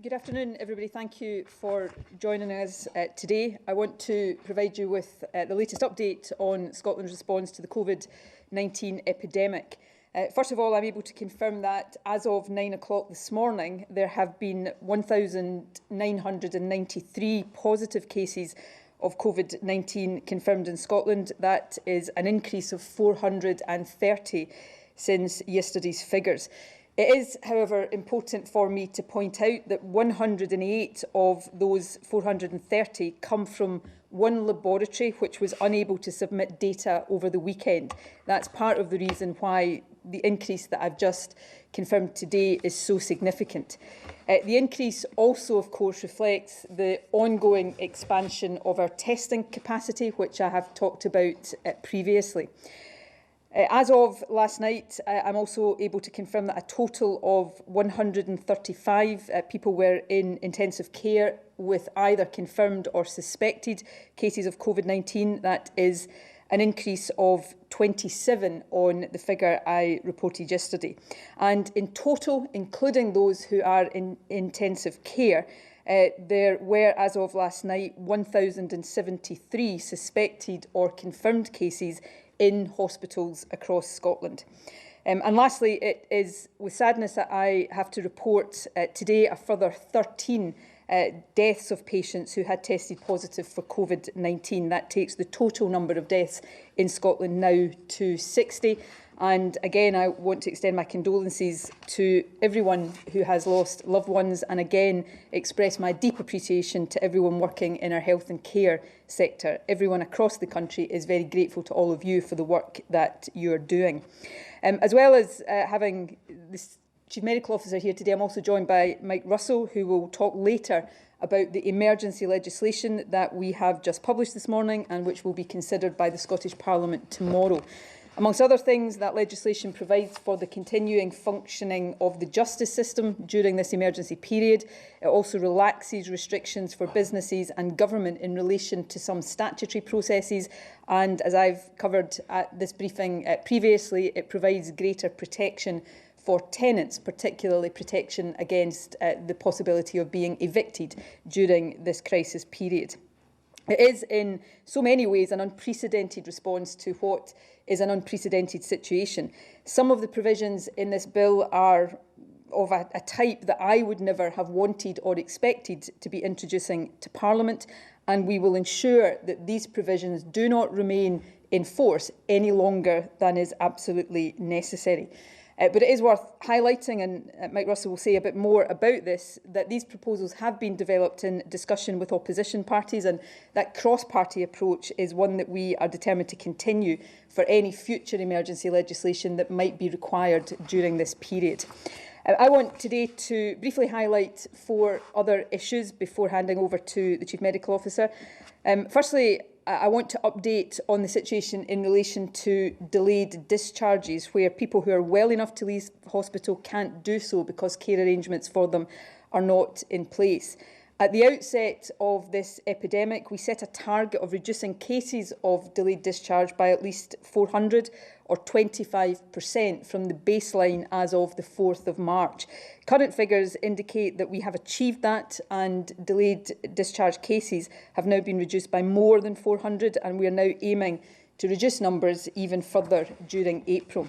Good afternoon, everybody. Thank you for joining us today. I want to provide you with the latest update on Scotland's response to the COVID-19 epidemic. First of all, I'm able to confirm that as of 9 o'clock this morning, there have been 1,993 positive cases of COVID-19 confirmed in Scotland. That is an increase of 430 since yesterday's figures. It is, however, important for me to point out that 108 of those 430 come from one laboratory which was unable to submit data over the weekend. That's part of the reason why the increase that I've just confirmed today is so significant. The increase also, of course, reflects the ongoing expansion of our testing capacity, which I have talked about previously. As of last night, I'm also able to confirm that a total of 135 people were in intensive care with either confirmed or suspected cases of COVID-19. That is an increase of 27 on the figure I reported yesterday. And in total, including those who are in intensive care, there were, as of last night, 1,073 suspected or confirmed cases in hospitals across Scotland. And lastly, it is with sadness that I have to report today a further 13 deaths of patients who had tested positive for COVID-19. That takes the total number of deaths in Scotland now to 60. And again, I want to extend my condolences to everyone who has lost loved ones, and again express my deep appreciation to everyone working in our health and care sector. Everyone across the country is very grateful to all of you for the work that you're doing. As well as having the Chief Medical Officer here today, I'm also joined by Mike Russell, who will talk later about the emergency legislation that we have just published this morning and which will be considered by the Scottish Parliament tomorrow. Amongst other things, that legislation provides for the continuing functioning of the justice system during this emergency period. It also relaxes restrictions for businesses and government in relation to some statutory processes. And as I've covered at this briefing previously, it provides greater protection for tenants, particularly protection against the possibility of being evicted during this crisis period. It is in so many ways an unprecedented response to what is an unprecedented situation. Some of the provisions in this bill are of a type that I would never have wanted or expected to be introducing to Parliament, and we will ensure that these provisions do not remain in force any longer than is absolutely necessary. But it is worth highlighting, and Mike Russell will say a bit more about this, that these proposals have been developed in discussion with opposition parties, and that cross-party approach is one that we are determined to continue for any future emergency legislation that might be required during this period. I want today to briefly highlight 4 other issues before handing over to the Chief Medical Officer. Firstly, I want to update on the situation in relation to delayed discharges, where people who are well enough to leave hospital can't do so because care arrangements for them are not in place. At the outset of this epidemic, we set a target of reducing cases of delayed discharge by at least 400 or 25% from the baseline as of the 4th of March. Current figures indicate that we have achieved that, and delayed discharge cases have now been reduced by more than 400, and we are now aiming to reduce numbers even further during April.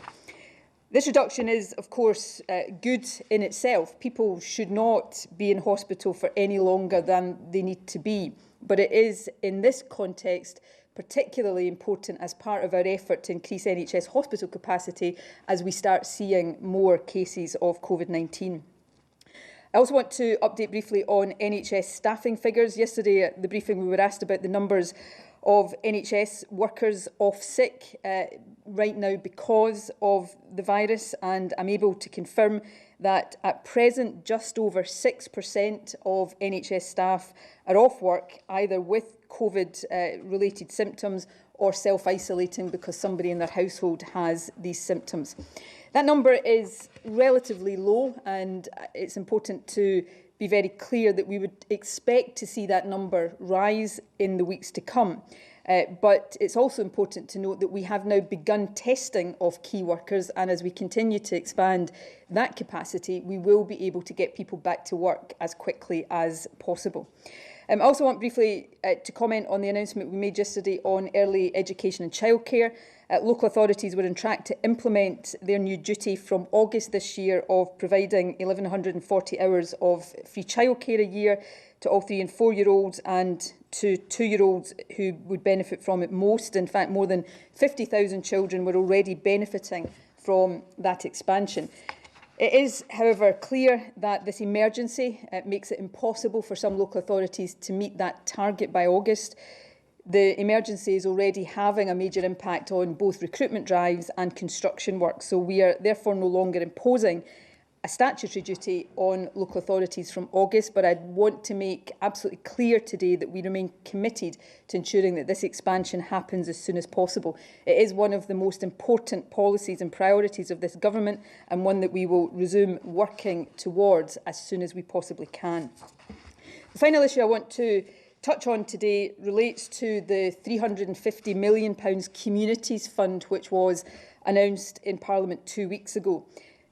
This reduction is, of course, good in itself. People should not be in hospital for any longer than they need to be. But it is, in this context, particularly important as part of our effort to increase NHS hospital capacity as we start seeing more cases of COVID-19. I also want to update briefly on NHS staffing figures. Yesterday at the briefing we were asked about the numbers of NHS workers off sick right now because of the virus, and I'm able to confirm that at present just over 6% of NHS staff are off work, either with COVID-related symptoms or self-isolating because somebody in their household has these symptoms. That number is relatively low, and it's important to be very clear that we would expect to see that number rise in the weeks to come. But it's also important to note that we have now begun testing of key workers, and as we continue to expand that capacity, we will be able to get people back to work as quickly as possible. I also want briefly to comment on the announcement we made yesterday on early education and childcare. Local authorities were on track to implement their new duty from August this year of providing 1,140 hours of free childcare a year to all 3- and 4-year-olds and to 2-year-olds who would benefit from it most. In fact, more than 50,000 children were already benefiting from that expansion. It is, however, clear that this emergency makes it impossible for some local authorities to meet that target by August. The emergency is already having a major impact on both recruitment drives and construction work, so we are therefore no longer imposing a statutory duty on local authorities from August, but I want to make absolutely clear today that we remain committed to ensuring that this expansion happens as soon as possible. It is one of the most important policies and priorities of this government, and one that we will resume working towards as soon as we possibly can. The final issue I want to touch on today relates to the £350 million Communities Fund, which was announced in Parliament 2 weeks ago.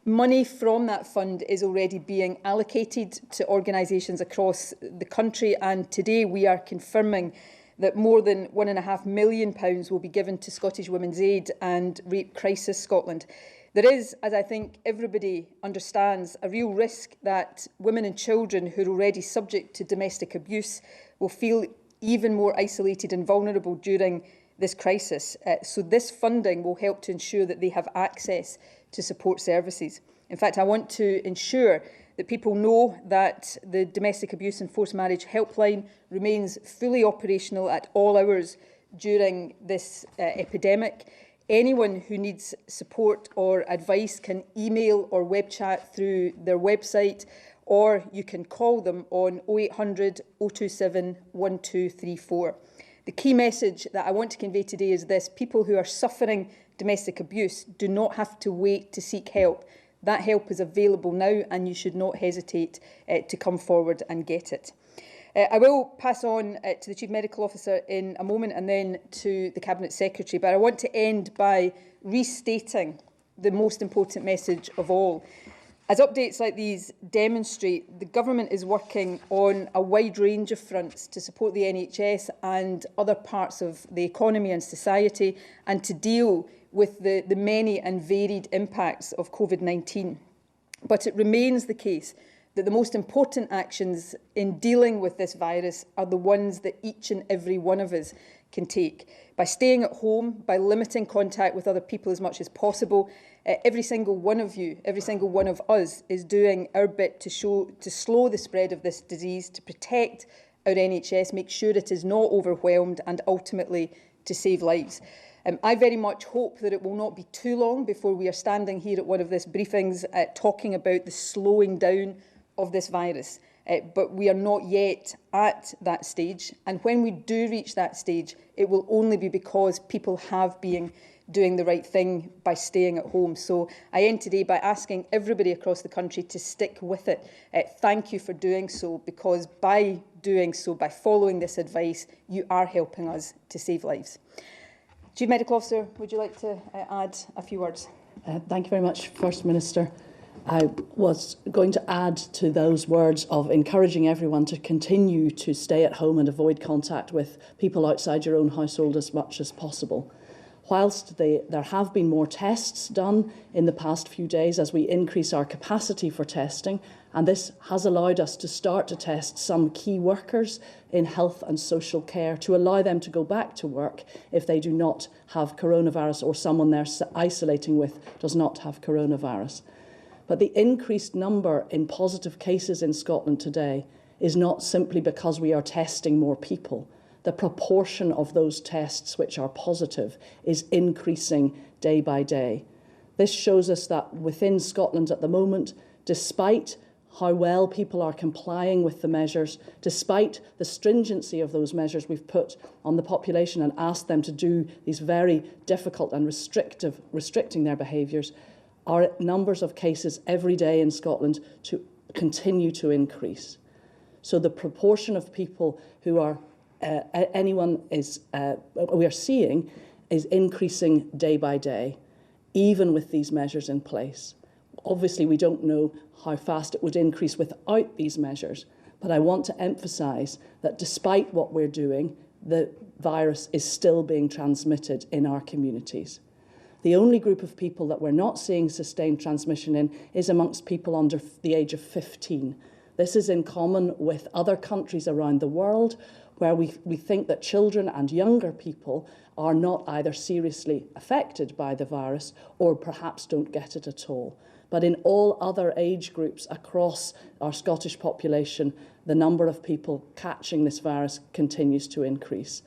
Money from that fund is already being allocated to organisations across the country, and today we are confirming that more than £1.5 million will be given to Scottish Women's Aid and Rape Crisis Scotland. There is, as I think everybody understands, a real risk that women and children who are already subject to domestic abuse will feel even more isolated and vulnerable during this crisis. So this funding will help to ensure that they have access to support services. In fact, I want to ensure that people know that the Domestic Abuse and Forced Marriage Helpline remains fully operational at all hours during this epidemic. Anyone who needs support or advice can email or web chat through their website, or you can call them on 0800 027 1234. The key message that I want to convey today is this: people who are suffering domestic abuse do not have to wait to seek help. That help is available now, and you should not hesitate to come forward and get it. I will pass on to the Chief Medical Officer in a moment and then to the Cabinet Secretary, but I want to end by restating the most important message of all. As updates like these demonstrate, the Government is working on a wide range of fronts to support the NHS and other parts of the economy and society, and to deal with the many and varied impacts of COVID-19. But it remains the case that the most important actions in dealing with this virus are the ones that each and every one of us can take. By staying at home, by limiting contact with other people as much as possible, every single one of you, every single one of us is doing our bit to slow the spread of this disease, to protect our NHS, make sure it is not overwhelmed, and ultimately to save lives. I very much hope that it will not be too long before we are standing here at one of these briefings talking about the slowing down of this virus. But we are not yet at that stage. And when we do reach that stage, it will only be because people have been doing the right thing by staying at home. So I end today by asking everybody across the country to stick with it. Thank you for doing so, because by doing so, by following this advice, you are helping us to save lives. Chief Medical Officer, would you like to add a few words? Thank you very much, First Minister. I was going to add to those words of encouraging everyone to continue to stay at home and avoid contact with people outside your own household as much as possible. Whilst there have been more tests done in the past few days as we increase our capacity for testing, and this has allowed us to start to test some key workers in health and social care to allow them to go back to work if they do not have coronavirus or someone they're isolating with does not have coronavirus. But the increased number in positive cases in Scotland today is not simply because we are testing more people. The proportion of those tests which are positive is increasing day by day. This shows us that within Scotland at the moment, despite how well people are complying with the measures, despite the stringency of those measures we've put on the population and asked them to do these very difficult and restricting their behaviours, our numbers of cases every day in Scotland to continue to increase. So the proportion of people who are we are seeing is increasing day by day, even with these measures in place. Obviously, we don't know how fast it would increase without these measures, but I want to emphasise that despite what we're doing, the virus is still being transmitted in our communities. The only group of people that we're not seeing sustained transmission in is amongst people under the age of 15. This is in common with other countries around the world where we think that children and younger people are not either seriously affected by the virus or perhaps don't get it at all. But in all other age groups across our Scottish population, the number of people catching this virus continues to increase.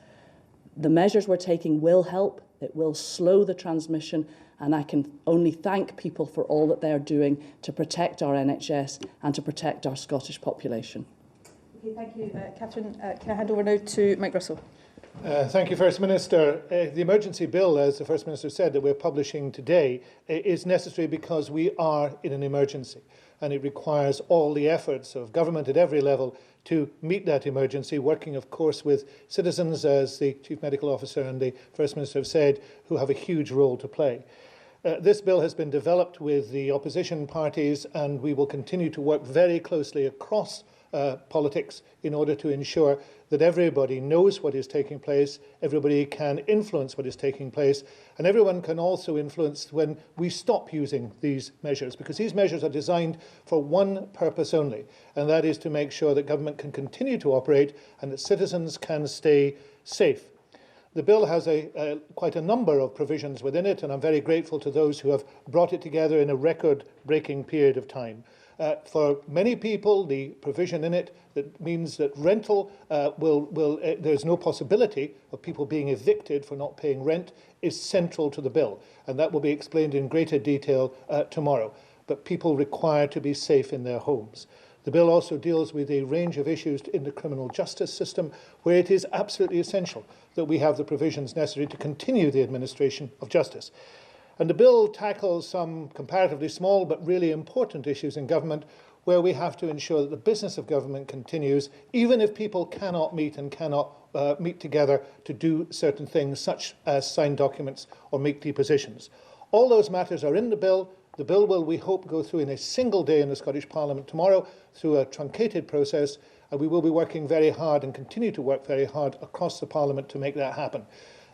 The measures we're taking will help. It will slow the transmission, and I can only thank people for all that they're doing to protect our NHS and to protect our Scottish population. Okay, thank you, Catherine. Can I hand over now to Mike Russell? Thank you, First Minister. The emergency bill, as the First Minister said, that we're publishing today is necessary because we are in an emergency, and it requires all the efforts of government at every level to meet that emergency, working, of course, with citizens, as the Chief Medical Officer and the First Minister have said, who have a huge role to play. This bill has been developed with the opposition parties, and we will continue to work very closely across politics in order to ensure that everybody knows what is taking place, everybody can influence what is taking place, and everyone can also influence when we stop using these measures, because these measures are designed for one purpose only, and that is to make sure that government can continue to operate and that citizens can stay safe. The bill has quite a number of provisions within it, and I'm very grateful to those who have brought it together in a record-breaking period of time. For many people, the provision in it that means that rental there's no possibility of people being evicted for not paying rent is central to the bill, and that will be explained in greater detail tomorrow. But people require to be safe in their homes. The bill also deals with a range of issues in the criminal justice system where it is absolutely essential that we have the provisions necessary to continue the administration of justice. And the bill tackles some comparatively small but really important issues in government where we have to ensure that the business of government continues, even if people cannot meet and cannot meet together to do certain things, such as sign documents or make depositions. All those matters are in the bill. The bill will, we hope, go through in a single day in the Scottish Parliament tomorrow through a truncated process, and we will be working very hard and continue to work very hard across the Parliament to make that happen.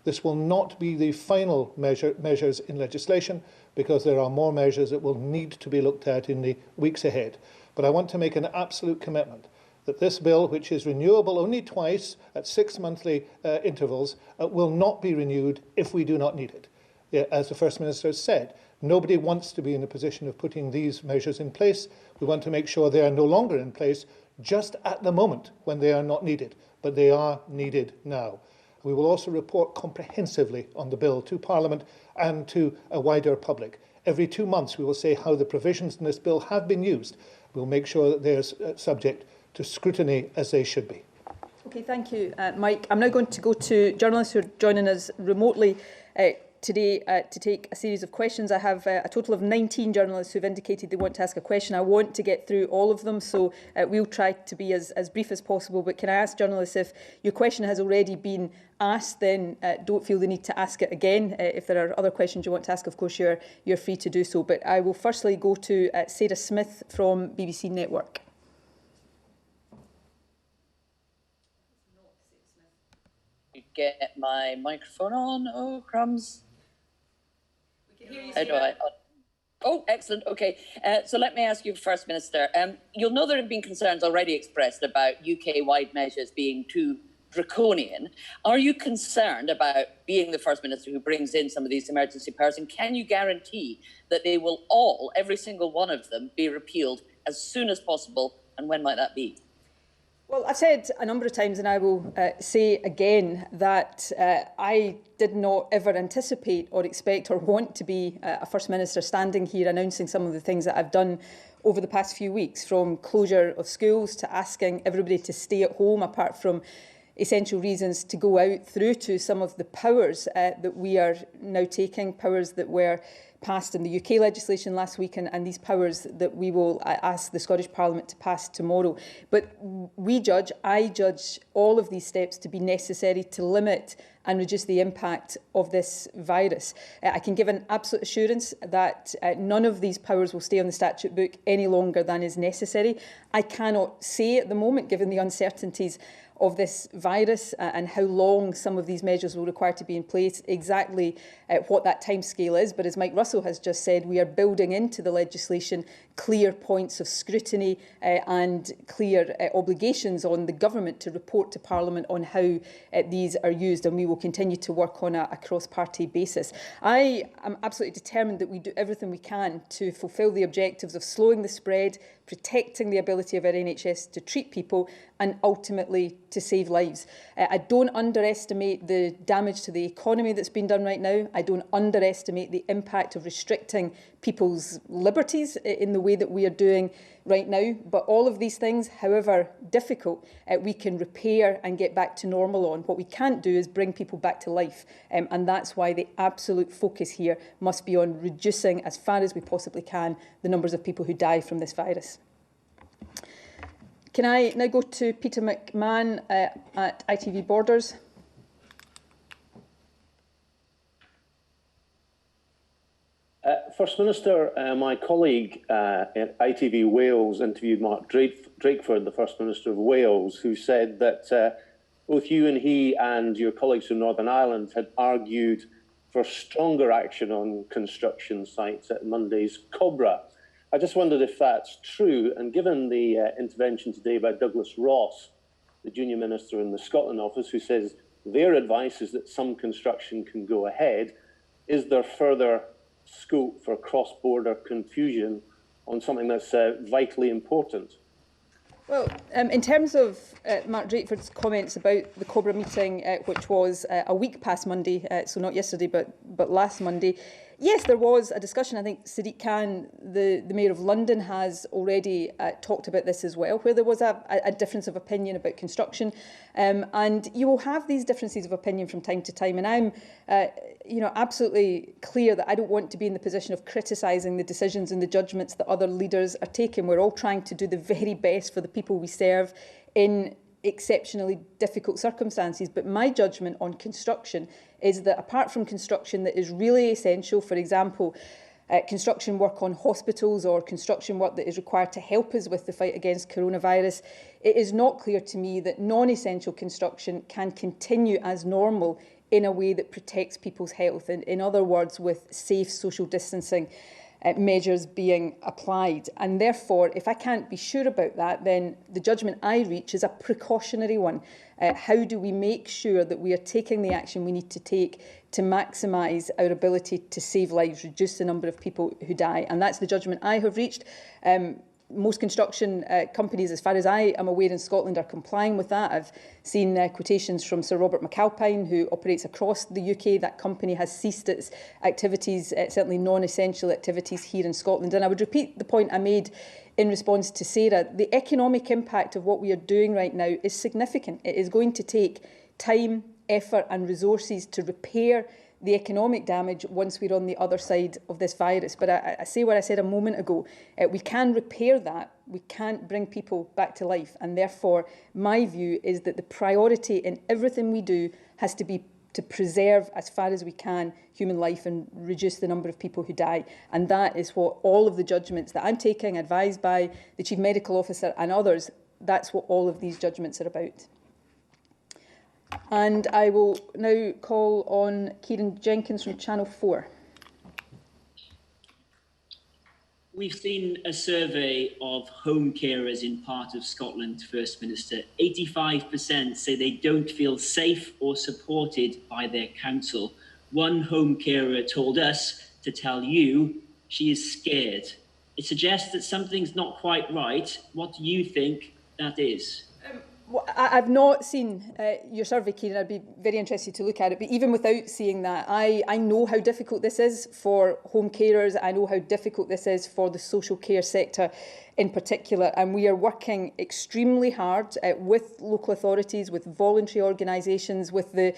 This will not be the final measures in legislation, because there are more measures that will need to be looked at in the weeks ahead. But I want to make an absolute commitment that this bill, which is renewable only twice at 6 monthly intervals, will not be renewed if we do not need it. As the First Minister has said, nobody wants to be in a position of putting these measures in place. We want to make sure they are no longer in place just at the moment when they are not needed, but they are needed now. We will also report comprehensively on the bill to Parliament and to a wider public. Every 2 months we will say how the provisions in this bill have been used. We will make sure that they are subject to scrutiny as they should be. Okay, thank you, Mike. I'm now going to go to journalists who are joining us remotely today to take a series of questions. I have a total of 19 journalists who've indicated they want to ask a question. I want to get through all of them, so we'll try to be as brief as possible. But can I ask journalists, if your question has already been asked, then don't feel the need to ask it again. If there are other questions you want to ask, of course, you're free to do so. But I will firstly go to Sarah Smith from BBC Network. Get my microphone on. Oh, crumbs. How do I? Oh, excellent. Okay. So let me ask you, First Minister. You'll know there have been concerns already expressed about UK-wide measures being too draconian. Are you concerned about being the First Minister who brings in some of these emergency powers? And can you guarantee that they will all, every single one of them, be repealed as soon as possible? And when might that be? Well, I've said a number of times, and I will say again, that I did not ever anticipate or expect or want to be a First Minister standing here announcing some of the things that I've done over the past few weeks, from closure of schools to asking everybody to stay at home apart from essential reasons to go out, through to some of the powers that we are now taking, powers that were passed in the UK legislation last week and these powers that we will ask the Scottish Parliament to pass tomorrow. But I judge all of these steps to be necessary to limit and reduce the impact of this virus. I can give an absolute assurance that none of these powers will stay on the statute book any longer than is necessary. I cannot say at the moment, given the uncertainties of this virus and how long some of these measures will require to be in place, exactly what that timescale is. But as Mike Russell has just said, we are building into the legislation clear points of scrutiny and clear obligations on the government to report to Parliament on how these are used, and we will continue to work on a cross-party basis. I am absolutely determined that we do everything we can to fulfil the objectives of slowing the spread, protecting the ability of our NHS to treat people and ultimately to save lives. I don't underestimate the damage to the economy that's been done right now. I don't underestimate the impact of restricting people's liberties in the way that we are doing right now. But all of these things, however difficult, we can repair and get back to normal on. What we can't do is bring people back to life. And that's why the absolute focus here must be on reducing, as far as we possibly can, the numbers of people who die from this virus. Can I now go to Peter McMahon at ITV Borders? First Minister, my colleague at ITV Wales interviewed Mark Drakeford, the First Minister of Wales, who said that both you and he and your colleagues from Northern Ireland had argued for stronger action on construction sites at Monday's Cobra. I just wondered if that's true, and given the intervention today by Douglas Ross, the Junior Minister in the Scotland office, who says their advice is that some construction can go ahead, is there further scope for cross-border confusion on something that's vitally important? Well, in terms of Mark Drakeford's comments about the Cobra meeting, which was a week past Monday, so not yesterday, but last Monday, yes, there was a discussion. I think Sadiq Khan, the Mayor of London, has already talked about this as well, where there was a difference of opinion about construction. And you will have these differences of opinion from time to time. And I'm absolutely clear that I don't want to be in the position of criticising the decisions and the judgments that other leaders are taking. We're all trying to do the very best for the people we serve in exceptionally difficult circumstances. But my judgment on construction is that apart from construction that is really essential, for example, construction work on hospitals or construction work that is required to help us with the fight against coronavirus, it is not clear to me that non-essential construction can continue as normal in a way that protects people's health. And in other words, with safe social distancing measures being applied. And therefore, if I can't be sure about that, then the judgment I reach is a precautionary one. How do we make sure that we are taking the action we need to take to maximise our ability to save lives, reduce the number of people who die? And that's the judgment I have reached. Most construction companies, as far as I am aware in Scotland, are complying with that. I've seen quotations from Sir Robert McAlpine, who operates across the UK. That company has ceased its activities, certainly non-essential activities here in Scotland. And I would repeat the point I made in response to Sarah. The economic impact of what we are doing right now is significant. It is going to take time, effort and resources to repair the economic damage once we're on the other side of this virus. But I say what I said a moment ago, we can repair that, we can't bring people back to life. And therefore, my view is that the priority in everything we do has to be to preserve, as far as we can, human life and reduce the number of people who die. And that is what all of the judgments that I'm taking, advised by the Chief Medical Officer and others, that's what all of these judgments are about. And I will now call on Kieran Jenkins from Channel 4. We've seen a survey of home carers in part of Scotland, First Minister. 85% say they don't feel safe or supported by their council. One home carer told us to tell you she is scared. It suggests that something's not quite right. What do you think that is? Well, I've not seen your survey, Kieran. I'd be very interested to look at it. But even without seeing that, I know how difficult this is for home carers. I know how difficult this is for the social care sector in particular. And we are working extremely hard with local authorities, with voluntary organisations, with the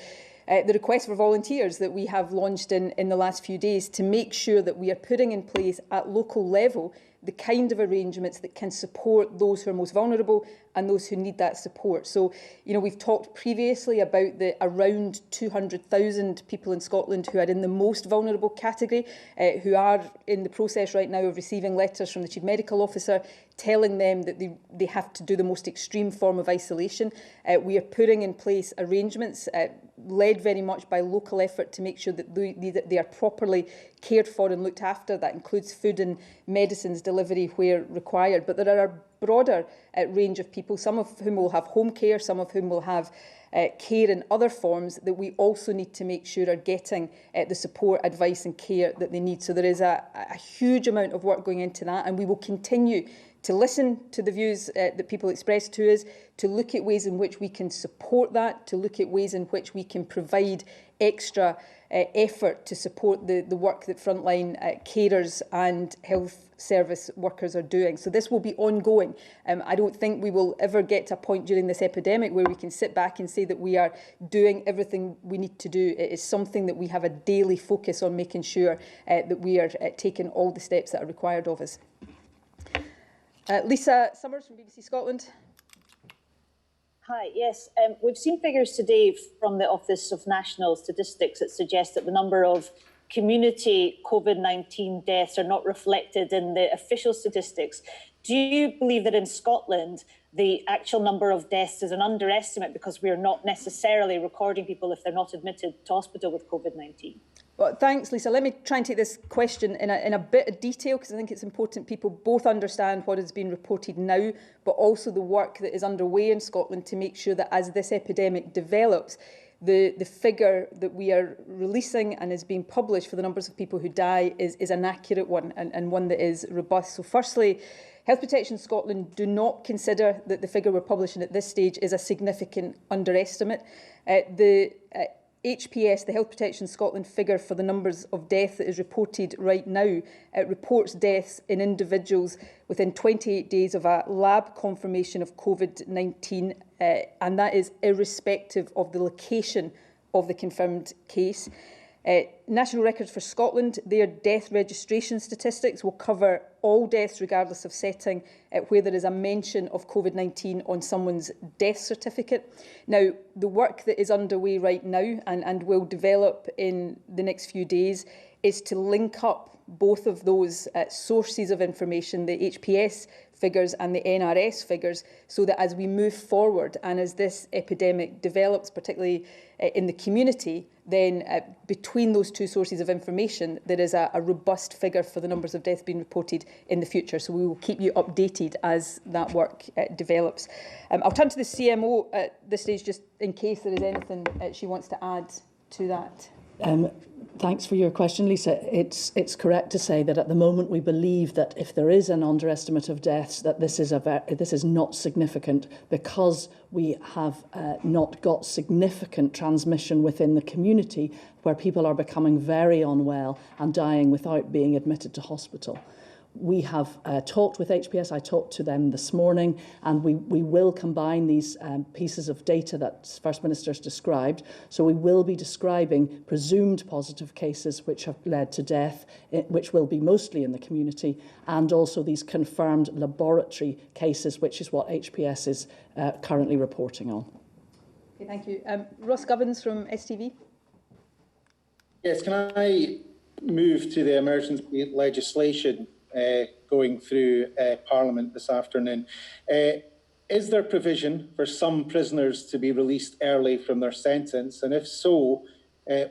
the request for volunteers that we have launched in the last few days to make sure that we are putting in place at local level the kind of arrangements that can support those who are most vulnerable and those who need that support. So, you know, we've talked previously about the around 200,000 people in Scotland who are in the most vulnerable category, who are in the process right now of receiving letters from the Chief Medical Officer telling them that they have to do the most extreme form of isolation. We are putting in place arrangements led very much by local effort to make sure that they are properly cared for and looked after. That includes food and medicines delivery where required. But there are a broader range of people, some of whom will have home care, some of whom will have care in other forms that we also need to make sure are getting the support, advice and care that they need. So there is a huge amount of work going into that, and we will continue to listen to the views that people express to us, to look at ways in which we can support that, to look at ways in which we can provide extra effort to support the work that frontline carers and health service workers are doing. So this will be ongoing. I don't think we will ever get to a point during this epidemic where we can sit back and say that we are doing everything we need to do. It is something that we have a daily focus on making sure that we are taking all the steps that are required of us. Lisa Summers from BBC Scotland. Hi, yes. We've seen figures today from the Office of National Statistics that suggest that the number of community COVID-19 deaths are not reflected in the official statistics. Do you believe that in Scotland, the actual number of deaths is an underestimate because we are not necessarily recording people if they're not admitted to hospital with COVID-19? Well, thanks, Lisa. Let me try and take this question in a bit of detail, because I think it's important people both understand what is being reported now, but also the work that is underway in Scotland to make sure that as this epidemic develops, the figure that we are releasing and is being published for the numbers of people who die is an accurate one and one that is robust. So firstly, Health Protection Scotland do not consider that the figure we're publishing at this stage is a significant underestimate. The HPS, the Health Protection Scotland figure for the numbers of death that is reported right now, reports deaths in individuals within 28 days of a lab confirmation of COVID-19, and that is irrespective of the location of the confirmed case. National Records for Scotland, their death registration statistics will cover all deaths regardless of setting where there is a mention of COVID-19 on someone's death certificate. Now, the work that is underway right now and will develop in the next few days is to link up both of those sources of information, the HPS figures and the NRS figures, so that as we move forward and as this epidemic develops, particularly in the community, then between those two sources of information, there is a robust figure for the numbers of deaths being reported in the future. So we will keep you updated as that work develops. I'll turn to the CMO at this stage, just in case there is anything she wants to add to that. Thanks for your question, Lisa. It's correct to say that at the moment we believe that if there is an underestimate of deaths, that this is not significant because we have not got significant transmission within the community where people are becoming very unwell and dying without being admitted to hospital. We have talked with HPS. I talked to them this morning, and we will combine these pieces of data that First Minister's described. So we will be describing presumed positive cases which have led to death, which will be mostly in the community, and also these confirmed laboratory cases, which is what HPS is currently reporting on. Okay, thank you. Ross Govins from STV. Yes, can I move to the emergency legislation going through Parliament this afternoon? Is there provision for some prisoners to be released early from their sentence? And if so,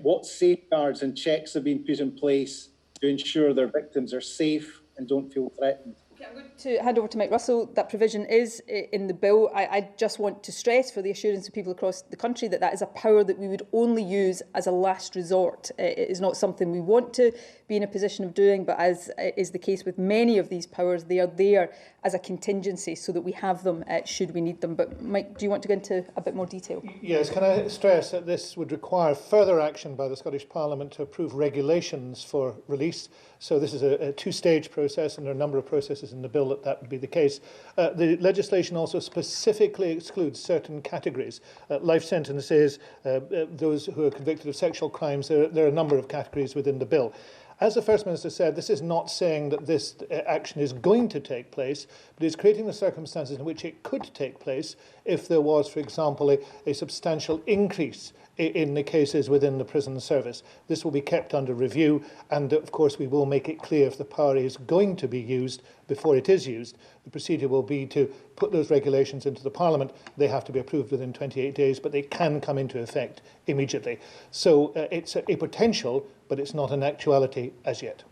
what safeguards and checks have been put in place to ensure their victims are safe and don't feel threatened? I'm going to hand over to Mike Russell. That provision is in the bill. I just want to stress for the assurance of people across the country that that is a power that we would only use as a last resort. It is not something we want to be in a position of doing, but as is the case with many of these powers, they are there as a contingency so that we have them should we need them. But Mike, do you want to go into a bit more detail? Yes, can I stress that this would require further action by the Scottish Parliament to approve regulations for release. So this is a two-stage process, and there are a number of processes in the bill that would be the case. The legislation also specifically excludes certain categories. Life sentences, those who are convicted of sexual crimes, there are a number of categories within the bill. As the First Minister said, this is not saying that this action is going to take place, but it's creating the circumstances in which it could take place if there was, for example, a substantial increase in the cases within the prison service. This will be kept under review, and of course we will make it clear if the power is going to be used before it is used. The procedure will be to put those regulations into the Parliament. They have to be approved within 28 days, but they can come into effect immediately. So it's a potential, but it's not an actuality as yet.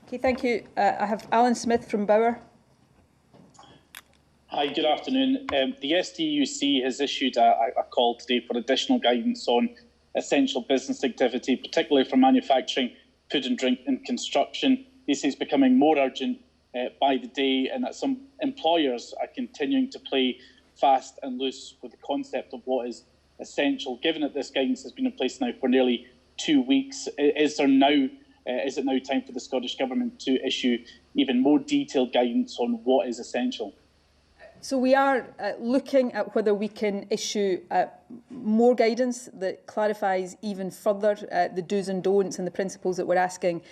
Okay, thank you. I have Alan Smith from Bauer. Hi, good afternoon. The STUC has issued a call today for additional guidance on essential business activity, particularly for manufacturing, food and drink and construction. This is becoming more urgent by the day, and that some employers are continuing to play fast and loose with the concept of what is essential. Given that this guidance has been in place now for nearly 2 weeks, is it now time for the Scottish Government to issue even more detailed guidance on what is essential? So we are looking at whether we can issue more guidance that clarifies even further the do's and don'ts and the principles that we're asking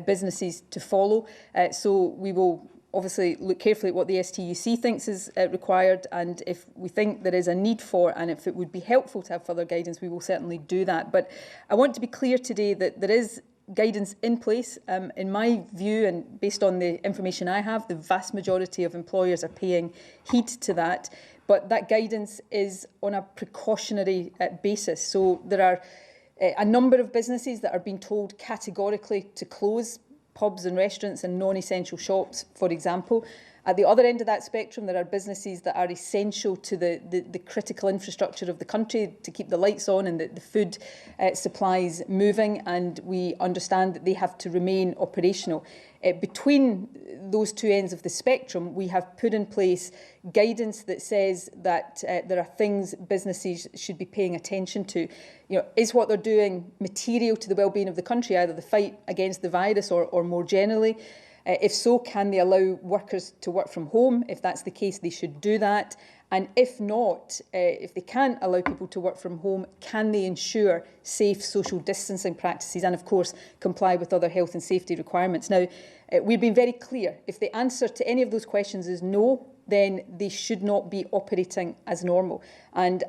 businesses to follow. So we will obviously look carefully at what the STUC thinks is required, and if we think there is a need for, and if it would be helpful to have further guidance, we will certainly do that. But I want to be clear today that there is guidance in place. In my view, and based on the information I have, the vast majority of employers are paying heed to that. But that guidance is on a precautionary basis. So there are a number of businesses that are being told categorically to close, pubs and restaurants and non-essential shops, for example. At the other end of that spectrum, there are businesses that are essential to the critical infrastructure of the country to keep the lights on and the food supplies moving, and we understand that they have to remain operational. Between those two ends of the spectrum, we have put in place guidance that says that there are things businesses should be paying attention to. You know, is what they're doing material to the well-being of the country, either the fight against the virus or more generally? If so, can they allow workers to work from home? If that's the case, they should do that. And if not, if they can't allow people to work from home, can they ensure safe social distancing practices and, of course, comply with other health and safety requirements? Now, we've been very clear. If the answer to any of those questions is no, then they should not be operating as normal. And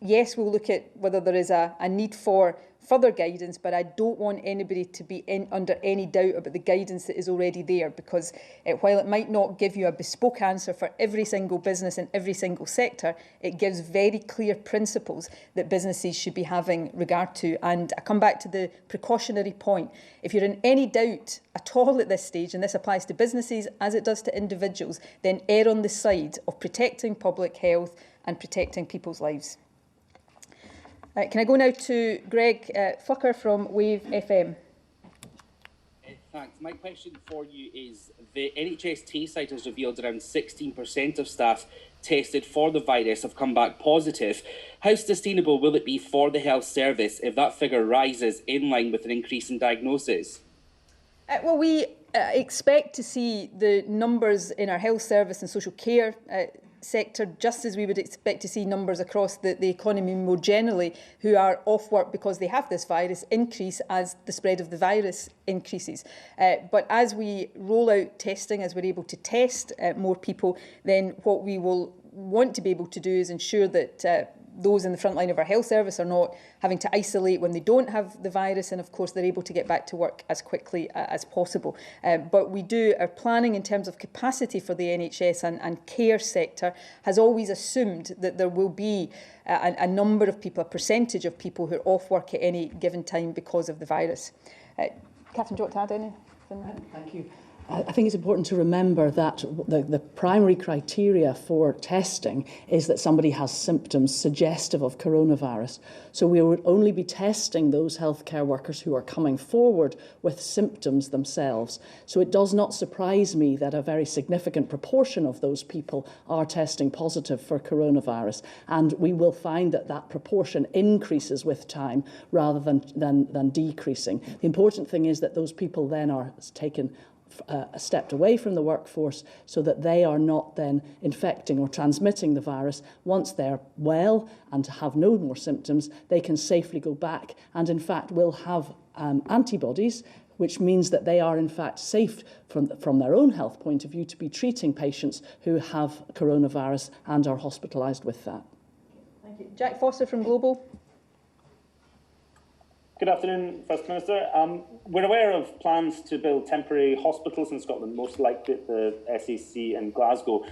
yes, we'll look at whether there is a need for further guidance, but I don't want anybody to be under any doubt about the guidance that is already there, because while it might not give you a bespoke answer for every single business in every single sector, it gives very clear principles that businesses should be having regard to. And I come back to the precautionary point. If you're in any doubt at all at this stage, and this applies to businesses as it does to individuals, then err on the side of protecting public health and protecting people's lives. Can I go now to Greg Flucker from Wave FM? Thanks. My question for you is, the NHS Tayside has revealed around 16% of staff tested for the virus have come back positive. How sustainable will it be for the health service if that figure rises in line with an increase in diagnosis? Well, we expect to see the numbers in our health service and social care sector, just as we would expect to see numbers across the economy more generally who are off work because they have this virus increase as the spread of the virus increases. But as we roll out testing, as we're able to test more people, then what we will want to be able to do is ensure that those in the front line of our health service are not having to isolate when they don't have the virus, and of course they're able to get back to work as quickly as possible. But we do, our planning in terms of capacity for the NHS and care sector has always assumed that there will be a number of people, a percentage of people who are off work at any given time because of the virus. Catherine, do you want to add anything? Thank you. I think it's important to remember that the primary criteria for testing is that somebody has symptoms suggestive of coronavirus. So we would only be testing those healthcare workers who are coming forward with symptoms themselves. So it does not surprise me that a very significant proportion of those people are testing positive for coronavirus. And we will find that that proportion increases with time rather than decreasing. The important thing is that those people then are taken stepped away from the workforce so that they are not then infecting or transmitting the virus. Once they're well and have no more symptoms, they can safely go back and in fact will have antibodies, which means that they are in fact safe from their own health point of view to be treating patients who have coronavirus and are hospitalised with that. Thank you. Jack Foster from Global. Good afternoon, First Minister. We're aware of plans to build temporary hospitals in Scotland, most likely at the SEC in Glasgow.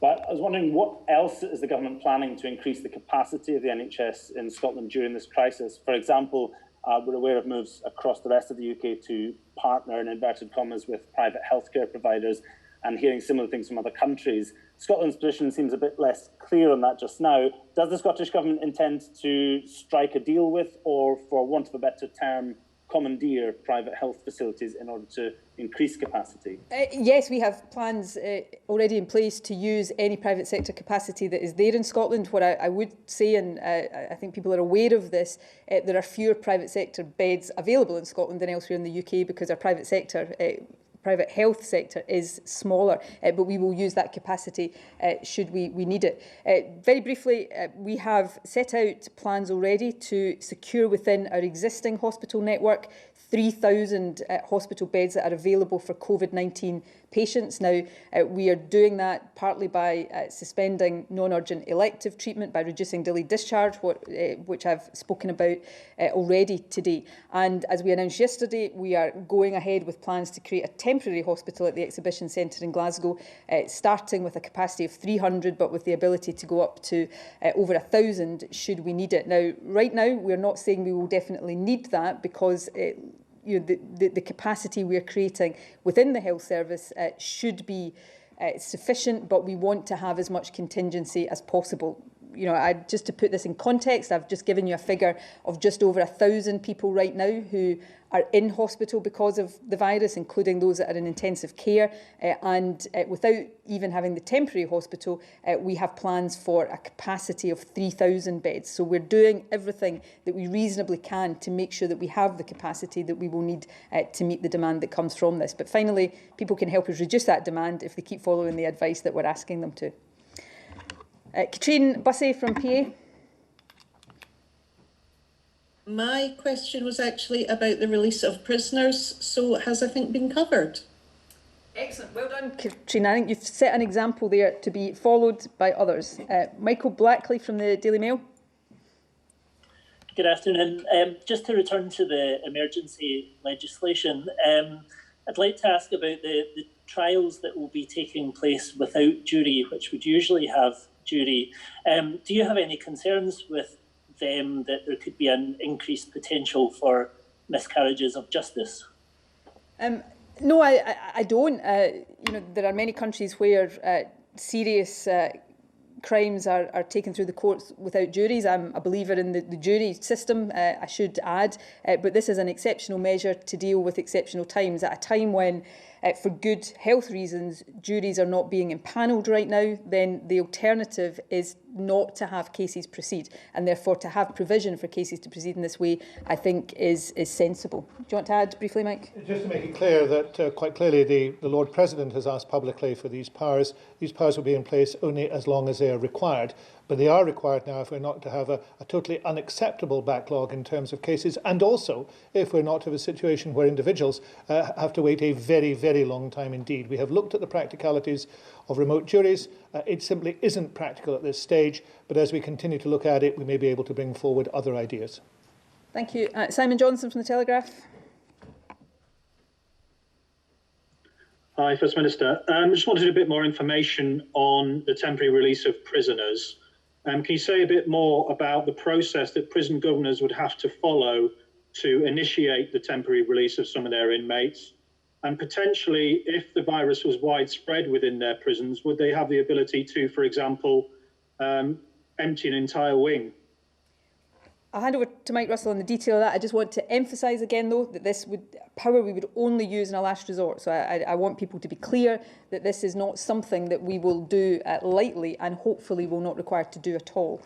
But I was wondering, what else is the government planning to increase the capacity of the NHS in Scotland during this crisis? For example, we're aware of moves across the rest of the UK to partner, in inverted commas, with private healthcare providers and hearing similar things from other countries. Scotland's position seems a bit less clear on that just now. Does the Scottish Government intend to strike a deal with, or for want of a better term, commandeer private health facilities in order to increase capacity? Yes, we have plans already in place to use any private sector capacity that is there in Scotland. What I would say, and I think people are aware of this, there are fewer private sector beds available in Scotland than elsewhere in the UK because our private private health sector is smaller, but we will use that capacity should we need it. Very briefly, we have set out plans already to secure within our existing hospital network 3,000 hospital beds that are available for COVID-19 patients. Now, we are doing that partly by suspending non-urgent elective treatment, by reducing delayed discharge, which I've spoken about already today. And as we announced yesterday, we are going ahead with plans to create a temporary hospital at the Exhibition Centre in Glasgow, starting with a capacity of 300, but with the ability to go up to over 1,000 should we need it. Now, right now, we're not saying we will definitely need that because the capacity we're creating within the health service should be sufficient, but we want to have as much contingency as possible. Just to put this in context, I've just given you a figure of just over 1,000 people right now who are in hospital because of the virus, including those that are in intensive care. And without even having the temporary hospital, we have plans for a capacity of 3,000 beds. So we're doing everything that we reasonably can to make sure that we have the capacity that we will need to meet the demand that comes from this. But finally, people can help us reduce that demand if they keep following the advice that we're asking them to. Katrine Bussey from PA. My question was actually about the release of prisoners, so it has, I think, been covered. Excellent, well done, Katrine. I think you've set an example there to be followed by others. Michael Blackley from the Daily Mail. Good afternoon. Just to return to the emergency legislation, I'd like to ask about the trials that will be taking place without jury, which would usually have jury. Do you have any concerns with them that there could be an increased potential for miscarriages of justice? No, I don't. There are many countries where serious crimes are taken through the courts without juries. I'm a believer in the jury system, I should add, but this is an exceptional measure to deal with exceptional times, at a time when for good health reasons, juries are not being impanelled right now. Then the alternative is not to have cases proceed, and therefore to have provision for cases to proceed in this way, I think is sensible. Do you want to add briefly, Mike? Just to make it clear that quite clearly the Lord President has asked publicly for these powers. These powers will be in place only as long as they are required. But they are required now if we're not to have a totally unacceptable backlog in terms of cases, and also if we're not to have a situation where individuals have to wait a very, very long time indeed. We have looked at the practicalities of remote juries. It simply isn't practical at this stage, but as we continue to look at it, we may be able to bring forward other ideas. Thank you. Simon Johnson from The Telegraph. Hi, First Minister. I just wanted a bit more information on the temporary release of prisoners. Can you say a bit more about the process that prison governors would have to follow to initiate the temporary release of some of their inmates? And potentially, if the virus was widespread within their prisons, would they have the ability to, for example, empty an entire wing? I'll hand over to Mike Russell on the detail of that. I just want to emphasise again, though, that this power we would only use in a last resort. So I want people to be clear that this is not something that we will do lightly and hopefully will not require to do at all.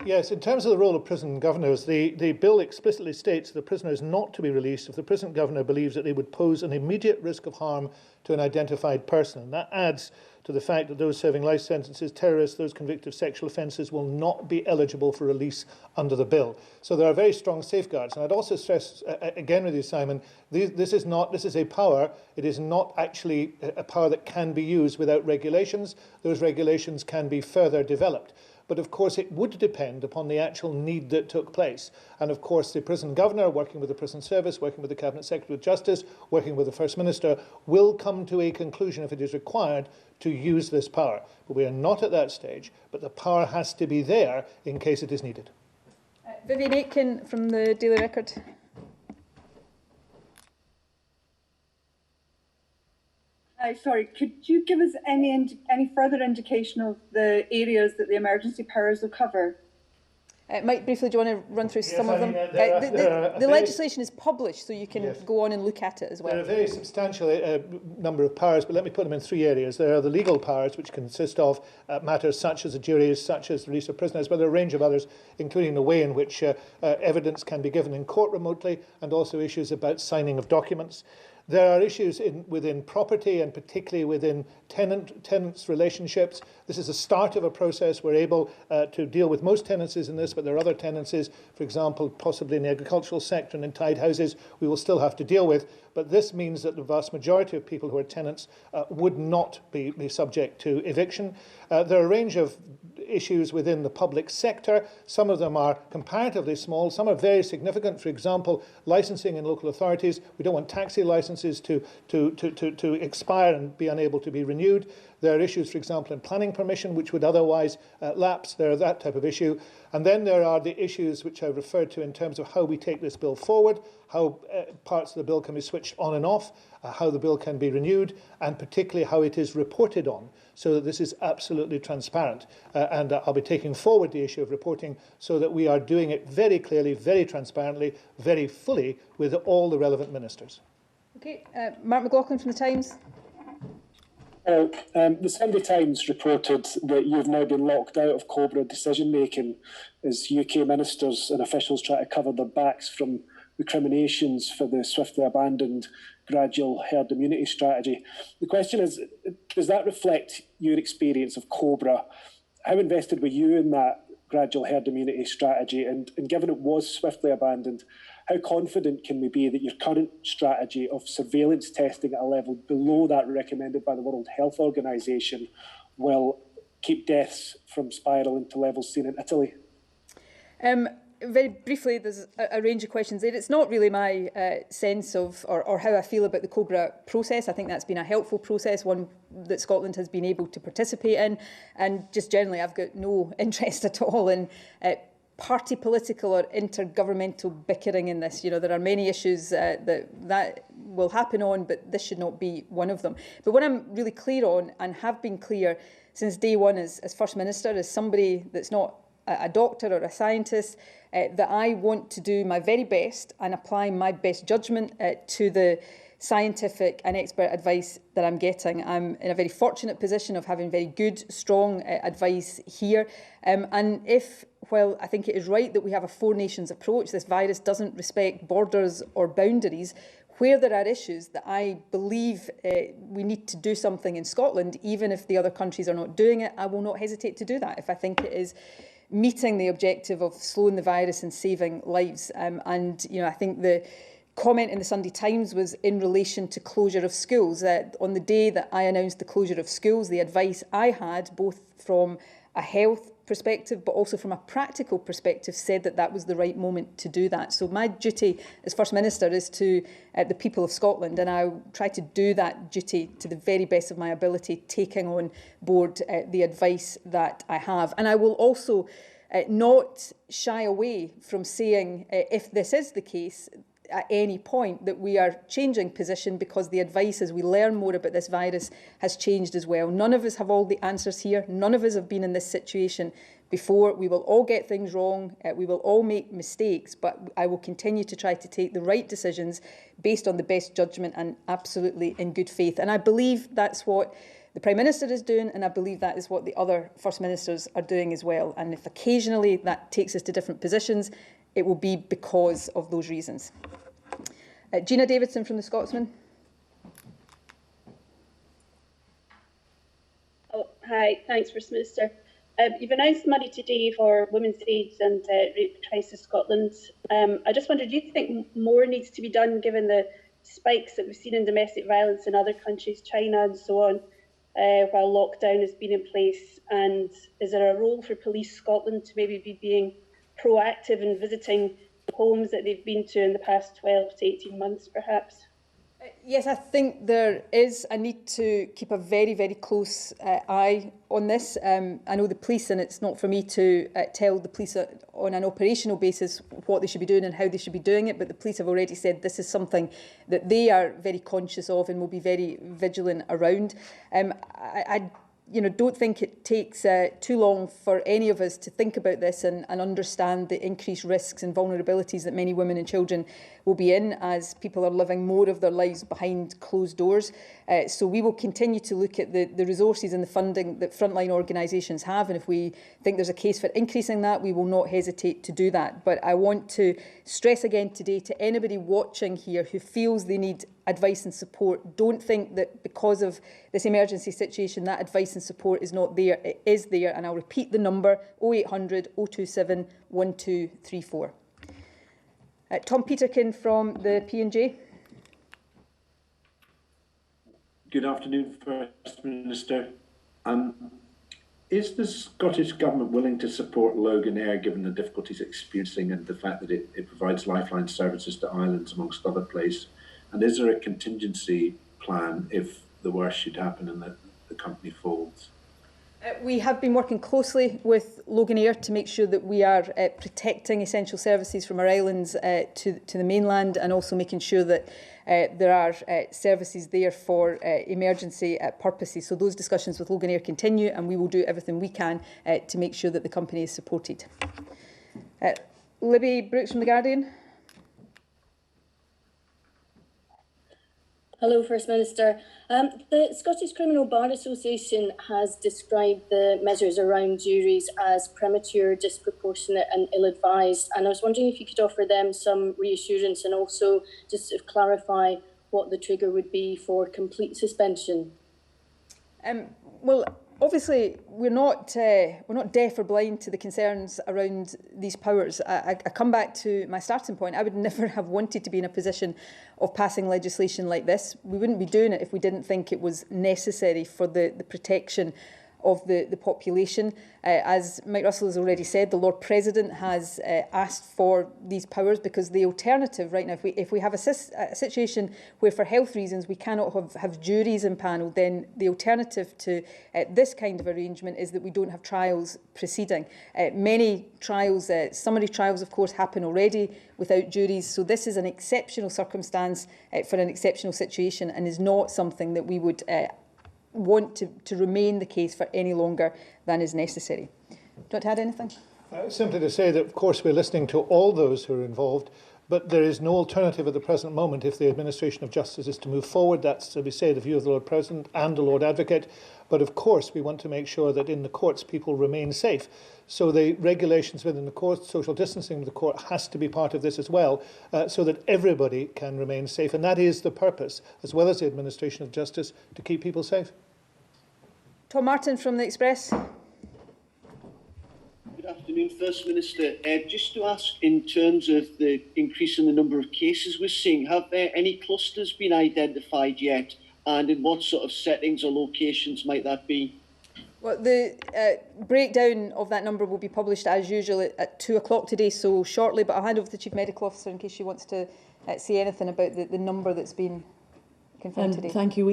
Yes, in terms of the role of prison governors, the bill explicitly states the prisoner is not to be released if the prison governor believes that they would pose an immediate risk of harm to an identified person. And that adds to the fact that those serving life sentences, terrorists, those convicted of sexual offences will not be eligible for release under the bill. So there are very strong safeguards. And I'd also stress, again with you, Simon, this is a power. It is not actually a power that can be used without regulations. Those regulations can be further developed. But of course, it would depend upon the actual need that took place. And of course, the prison governor, working with the prison service, working with the Cabinet Secretary of Justice, working with the First Minister, will come to a conclusion, if it is required, to use this power. But we are not at that stage, but the power has to be there in case it is needed. Vivian Aitken from the Daily Record. Sorry, could you give us any further indication of the areas that the emergency powers will cover? Mike, briefly, do you want to run through some of them? The legislation is published, so you can go on and look at it as well. There are a very substantial number of powers, but let me put them in 3 areas. There are the legal powers, which consist of matters such as the juries, such as the release of prisoners, but there are a range of others, including the way in which evidence can be given in court remotely, and also issues about signing of documents. There are issues within property and particularly within tenants' relationships. This is the start of a process. We're able to deal with most tenancies in this, but there are other tenancies, for example, possibly in the agricultural sector and in tied houses, we will still have to deal with. But this means that the vast majority of people who are tenants would not be subject to eviction. There are a range of issues within the public sector. Some of them are comparatively small. Some are very significant. For example, licensing in local authorities. We don't want taxi licenses to expire and be unable to be renewed. There are issues, for example, in planning permission, which would otherwise lapse. There are that type of issue. And then there are the issues which I referred to in terms of how we take this bill forward, how parts of the bill can be switched on and off, how the bill can be renewed, and particularly how it is reported on, so that this is absolutely transparent. And I'll be taking forward the issue of reporting so that we are doing it very clearly, very transparently, very fully with all the relevant ministers. Okay, Mark McLaughlin from The Times. The Sunday Times reported that you've now been locked out of Cobra decision-making as UK ministers and officials try to cover their backs from recriminations for the swiftly abandoned gradual herd immunity strategy. The question is, does that reflect your experience of Cobra? How invested were you in that gradual herd immunity strategy? And given it was swiftly abandoned, how confident can we be that your current strategy of surveillance testing at a level below that recommended by the World Health Organization will keep deaths from spiralling to levels seen in Italy? Very briefly, there's a range of questions there. It's not really my sense of or how I feel about the Cobra process. I think that's been a helpful process, one that Scotland has been able to participate in. And just generally, I've got no interest at all in party political or intergovernmental bickering in this. You know, there are many issues that will happen on, but this should not be one of them. But what I'm really clear on, and have been clear since day one as First Minister, as somebody that's not a doctor or a scientist, that I want to do my very best and apply my best judgment to the scientific and expert advice that I'm getting. I'm in a very fortunate position of having very good, strong advice here. And while I think it is right that we have a four nations approach, this virus doesn't respect borders or boundaries. Where there are issues that I believe we need to do something in Scotland, even if the other countries are not doing it, I will not hesitate to do that if I think it is meeting the objective of slowing the virus and saving lives. And you know, I think the comment in the Sunday Times was in relation to closure of schools. On the day that I announced the closure of schools, the advice I had, both from a health perspective but also from a practical perspective, said that that was the right moment to do that. So my duty as First Minister is to the people of Scotland, and I try to do that duty to the very best of my ability, taking on board the advice that I have. And I will also not shy away from saying, if this is the case, at any point that we are changing position, because the advice as we learn more about this virus has changed as well. None of us have all the answers here. None of us have been in this situation before. We will all get things wrong. We will all make mistakes, but I will continue to try to take the right decisions based on the best judgment and absolutely in good faith. And I believe that's what the Prime Minister is doing, and I believe that is what the other First Ministers are doing as well. And if occasionally that takes us to different positions, it will be because of those reasons. Gina Davidson from the Scotsman. Oh, hi, thanks, First Minister. You've announced money today for Women's Aid and Rape Crisis Scotland. I just wondered, do you think more needs to be done given the spikes that we've seen in domestic violence in other countries, China and so on, while lockdown has been in place? And is there a role for Police Scotland to maybe be being proactive in visiting homes that they've been to in the past 12 to 18 months, perhaps? Yes, I think there is a need to keep a very, very close eye on this. I know the police, and it's not for me to tell the police on an operational basis what they should be doing and how they should be doing it, but the police have already said this is something that they are very conscious of and will be very vigilant around. I don't think it takes too long for any of us to think about this and understand the increased risks and vulnerabilities that many women and children will be in as people are living more of their lives behind closed doors. So we will continue to look at the resources and the funding that frontline organisations have, and if we think there's a case for increasing that, we will not hesitate to do that. But I want to stress again today to anybody watching here who feels they need advice and support, don't think that because of this emergency situation that advice and support is not there. It is there, and I'll repeat the number: 0800 027 1234. Tom Peterkin from the P&J. Good afternoon, First Minister. Is the Scottish Government willing to support Loganair given the difficulties it's experiencing and the fact that it provides lifeline services to islands amongst other places? And is there a contingency plan if the worst should happen and the company folds? We have been working closely with Loganair to make sure that we are protecting essential services from our islands to the mainland, and also making sure that there are services there for emergency purposes. So those discussions with Loganair continue, and we will do everything we can to make sure that the company is supported. Libby Brooks from The Guardian. Hello, First Minister. The Scottish Criminal Bar Association has described the measures around juries as premature, disproportionate and ill-advised. And I was wondering if you could offer them some reassurance and also just sort of clarify what the trigger would be for complete suspension. Well, obviously, we're not deaf or blind to the concerns around these powers. I come back to my starting point. I would never have wanted to be in a position of passing legislation like this. We wouldn't be doing it if we didn't think it was necessary for the protection of the population. As Mike Russell has already said, the Lord President has asked for these powers because the alternative right now, if we have a situation where for health reasons we cannot have juries impanelled, then the alternative to this kind of arrangement is that we don't have trials proceeding. Many trials, summary trials of course, happen already without juries, so this is an exceptional circumstance for an exceptional situation and is not something that we would want to remain the case for any longer than is necessary. Do you want to add anything? Simply to say that, of course, we're listening to all those who are involved, but there is no alternative at the present moment if the administration of justice is to move forward. That's, as we say, the view of the Lord President and the Lord Advocate. But of course, we want to make sure that in the courts people remain safe. So the regulations within the courts, social distancing of the court has to be part of this as well, so that everybody can remain safe. And that is the purpose, as well as the administration of justice, to keep people safe. Tom Martin from The Express. Good afternoon, First Minister. Just to ask, in terms of the increase in the number of cases we're seeing, have any clusters been identified yet? And in what sort of settings or locations might that be? Well, the breakdown of that number will be published as usual at 2 o'clock today, so shortly, but I'll hand over to the Chief Medical Officer in case she wants to say anything about the number that's been confirmed today? Thank you.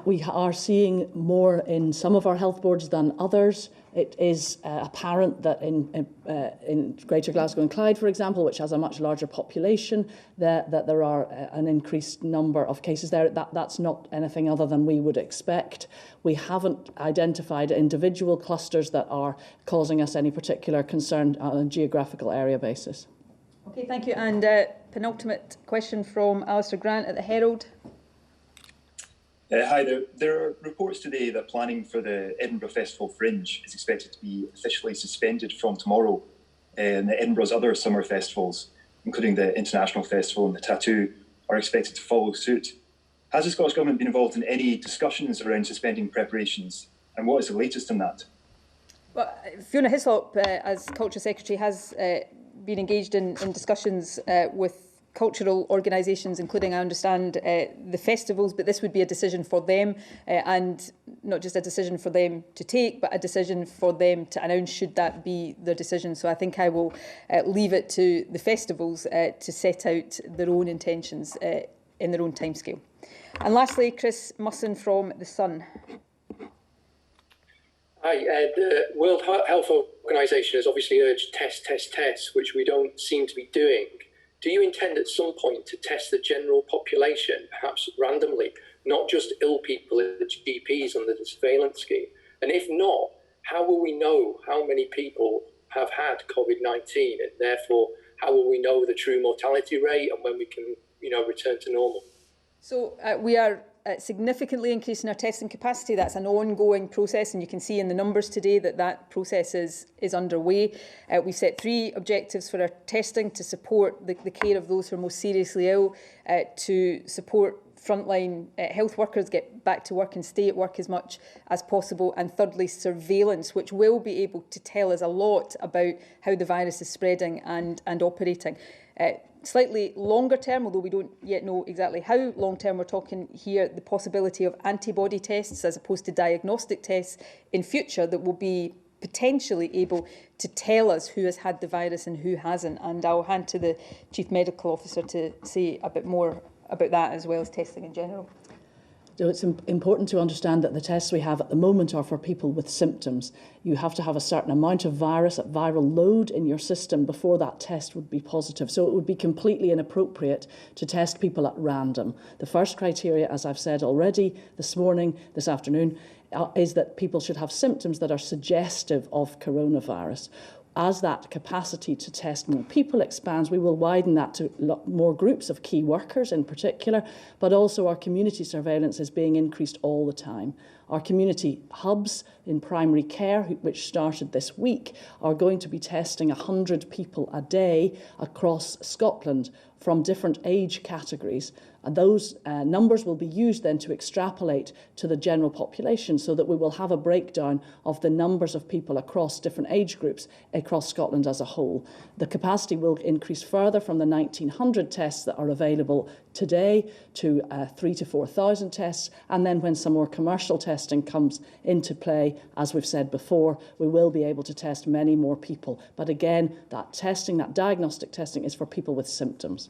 We are seeing more in some of our health boards than others. It is apparent that in Greater Glasgow and Clyde, for example, which has a much larger population, that there are an increased number of cases there. That's not anything other than we would expect. We haven't identified individual clusters that are causing us any particular concern on a geographical area basis. Okay, thank you. And penultimate question from Alistair Grant at the Herald. Hi there. There are reports today that planning for the Edinburgh Festival Fringe is expected to be officially suspended from tomorrow, and that Edinburgh's other summer festivals, including the International Festival and the Tattoo, are expected to follow suit. Has the Scottish Government been involved in any discussions around suspending preparations, and what is the latest on that? Well, Fiona Hislop, as Culture Secretary, has been engaged in discussions with cultural organisations, including, I understand, the festivals, but this would be a decision for them, and not just a decision for them to take, but a decision for them to announce should that be their decision. So I think I will leave it to the festivals to set out their own intentions in their own timescale. And lastly, Chris Musson from The Sun. Hi, the World Health Organization has obviously urged test, which we don't seem to be doing. Do you intend at some point to test the general population, perhaps randomly, not just ill people at the GPs under the surveillance scheme? And if not, how will we know how many people have had COVID-19, and therefore how will we know the true mortality rate and when we can, return to normal? So we are significantly increasing our testing capacity. That's an ongoing process, and you can see in the numbers today that process is underway. We've set 3 objectives for our testing: to support the care of those who are most seriously ill, to support frontline health workers get back to work and stay at work as much as possible, and thirdly, surveillance, which will be able to tell us a lot about how the virus is spreading and operating. Slightly longer term, although we don't yet know exactly how long term, we're talking here the possibility of antibody tests as opposed to diagnostic tests in future that will be potentially able to tell us who has had the virus and who hasn't. And I'll hand to the Chief Medical Officer to say a bit more about that, as well as testing in general. So it's important to understand that the tests we have at the moment are for people with symptoms. You have to have a certain amount of virus, a viral load in your system before that test would be positive. So it would be completely inappropriate to test people at random. The first criteria, as I've said already this afternoon, is that people should have symptoms that are suggestive of coronavirus. As that capacity to test more people expands, we will widen that to more groups of key workers in particular, but also our community surveillance is being increased all the time. Our community hubs in primary care, which started this week, are going to be testing 100 people a day across Scotland from different age categories. And those numbers will be used then to extrapolate to the general population, so that we will have a breakdown of the numbers of people across different age groups across Scotland as a whole. The capacity will increase further from the 1,900 tests that are available today to 3,000 to 4,000 tests. And then when some more commercial testing comes into play, as we've said before, we will be able to test many more people. But again, that testing, that diagnostic testing, is for people with symptoms.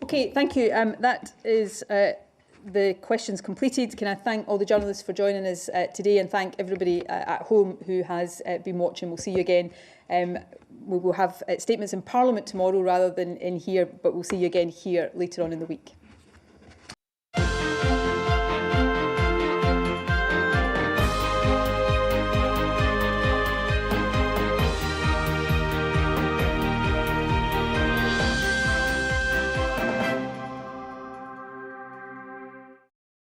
Okay, thank you. That is the questions completed. Can I thank all the journalists for joining us today, and thank everybody at home who has been watching. We'll see you again. We will have statements in Parliament tomorrow rather than in here, but we'll see you again here later on in the week.